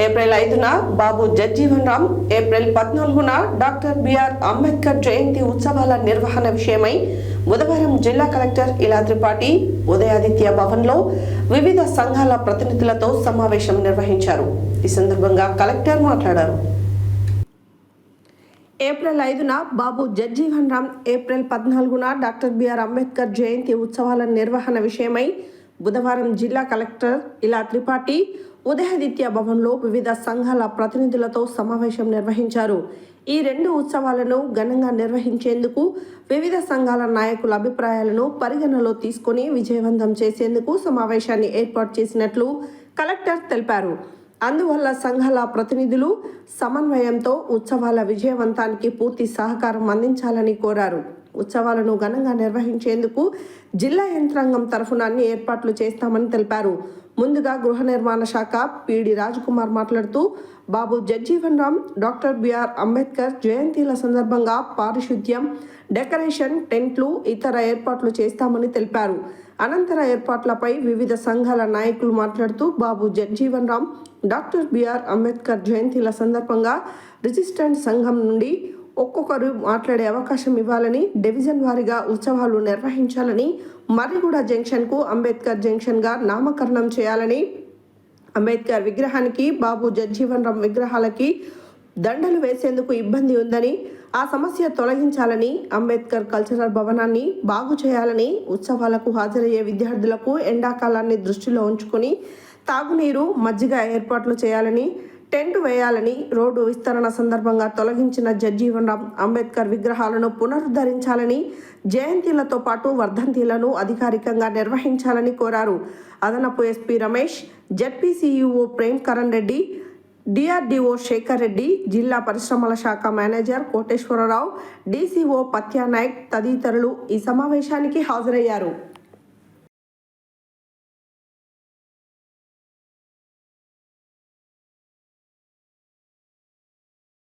April 5న Babu Jagjivan Ram, April 14న doctor B R Ambedkar Jayanti ఉత్సవాల నిర్వహణ విషయమై బుధవారం జిల్లా కలెక్టర్ ఇలా త్రిపాఠి ఉదయాదిత్య భవన్లో వివిధ సంఘాల ప్రతినిధులతో సమావేశం నిర్వహించారు. ఈ సందర్భంగా కలెక్టర్ మాట్లాడారు. ఏప్రిల్ 5న బాబు జగ్జీవన్ రామ్, ఏప్రిల్ 14న డాక్టర్ బిఆర్ అంబేద్కర్ జయంతి ఉత్సవాల నిర్వహణ విషయమై బుధవారం జిల్లా కలెక్టర్ ఇలా త్రిపాఠి ఉదయాదిత్య భవన్లో వివిధ సంఘాల ప్రతినిధులతో సమావేశం నిర్వహించారు. ఈ రెండు ఉత్సవాలను ఘనంగా నిర్వహించేందుకు వివిధ సంఘాల నాయకుల అభిప్రాయాలను పరిగణలో తీసుకుని విజయవంతం చేసేందుకు సమావేశాన్ని ఏర్పాటు చేసినట్లు కలెక్టర్ తెలిపారు. అందువల్ల సంఘాల ప్రతినిధులు సమన్వయంతో ఉత్సవాల విజయవంతానికి పూర్తి సహకారం అందించాలని కోరారు. ఉత్సవాలను ఘనంగా నిర్వహించేందుకు జిల్లా యంత్రాంగం తరఫున అన్ని ఏర్పాట్లు చేస్తామని తెలిపారు. ముందుగా గృహ నిర్మాణ శాఖ పిడి రాజ్కుమార్ మాట్లాడుతూ బాబు జగ్జీవన్ రామ్, డాక్టర్ బిఆర్ అంబేద్కర్ జయంతిల సందర్భంగా పారిశుద్ధ్యం, డెకరేషన్, టెంట్లు, ఇతర ఏర్పాట్లు చేస్తామని తెలిపారు. అనంతర ఏర్పాట్లపై వివిధ సంఘాల నాయకులు మాట్లాడుతూ బాబు జగ్జీవన్ రామ్, డాక్టర్ బిఆర్ అంబేద్కర్ జయంతిల సందర్భంగా రిజిస్ట్రెంట్ సంఘం నుండి ఒక్కొక్కరు మాట్లాడే అవకాశం ఇవ్వాలని, డివిజన్ వారీగా ఉత్సవాలు నిర్వహించాలని, మర్రిగూడ జంక్షన్కు అంబేద్కర్ జంక్షన్గా నామకరణం చేయాలని, అంబేద్కర్ విగ్రహానికి, బాబు జగ్జీవన్ రామ్ విగ్రహాలకి దండలు వేసేందుకు ఇబ్బంది ఉందని, ఆ సమస్య తొలగించాలని, అంబేద్కర్ కల్చరల్ భవనాన్ని బాగు చేయాలని, ఉత్సవాలకు హాజరయ్యే విద్యార్థులకు ఎండాకాలాన్ని దృష్టిలో ఉంచుకొని తాగునీరు, మజ్జిగ ఏర్పాట్లు చేయాలని, టెంట్ వేయాలని, రోడ్డు విస్తరణ సందర్భంగా తొలగించిన జగ్జీవన్ రామ్, అంబేద్కర్ విగ్రహాలను పునరుద్ధరించాలని, జయంతిలతో పాటు వర్ధంతిలను అధికారికంగా నిర్వహించాలని కోరారు. అదనపు SP Ramesh, ZP CEO Prem Karan Reddy, DRDO Shekhar Reddy, జిల్లా పరిశ్రమల శాఖ మేనేజర్ కోటేశ్వరరావు, డీసీఓ పత్యానాయక్ తదితరులు ఈ సమావేశానికి హాజరయ్యారు.